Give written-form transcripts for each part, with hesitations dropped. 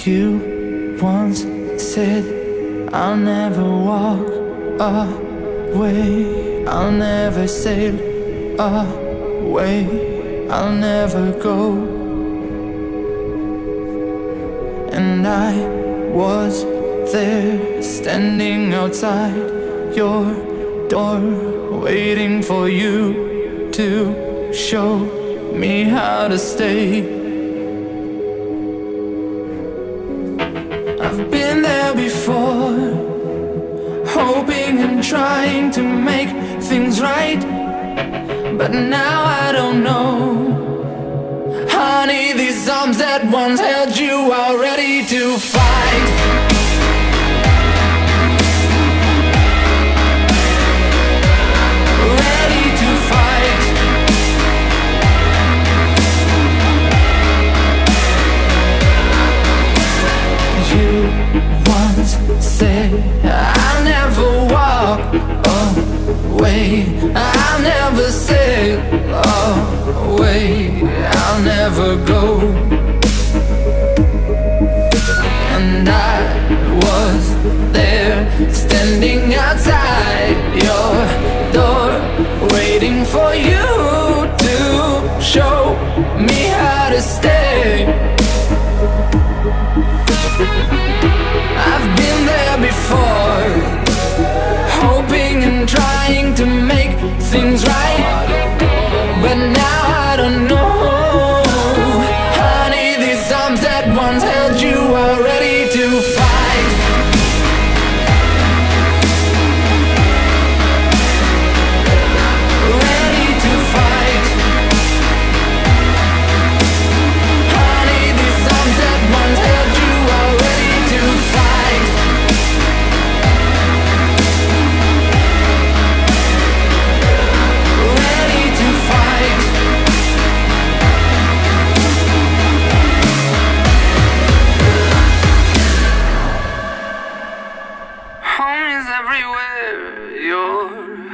You once said I'll never walk away, I'll never sail away, I'll never go. And I was there, standing outside your door, waiting for you to show me how to stay. I've been there before, hoping and trying to make things right, but now I don't know. Honey, these arms that once held you are ready to fight. Ready to fight. You once said I'll never walk away, I'll never sail away, I'll never go. And I was there, standing outside your door, waiting for you to show me how to stay. I've been there before, hoping and trying to make things right, but now I don't know. Honey, these arms that once held you are ready to fight. Ready to fight. Honey, these arms that once held you are ready to fight. Ready to fight. Home is everywhere, your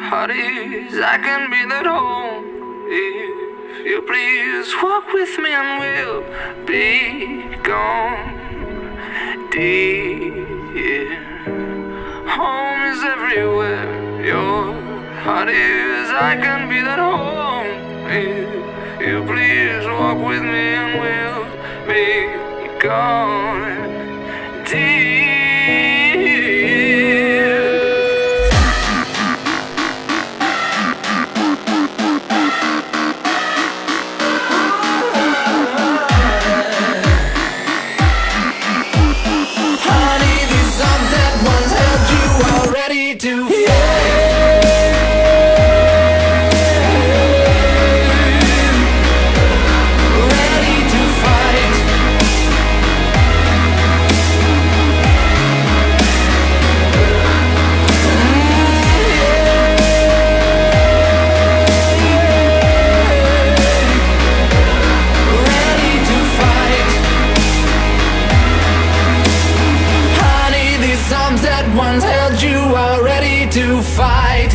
heart is. I can be that home. If you please walk with me and we'll be gone. Dear, home is everywhere, your heart is. I can be that home. If you please walk with me and we'll be gone. Dear. Ready to fight. Ready to fight. Ready to fight. Honey, these arms that once held you are ready to fight.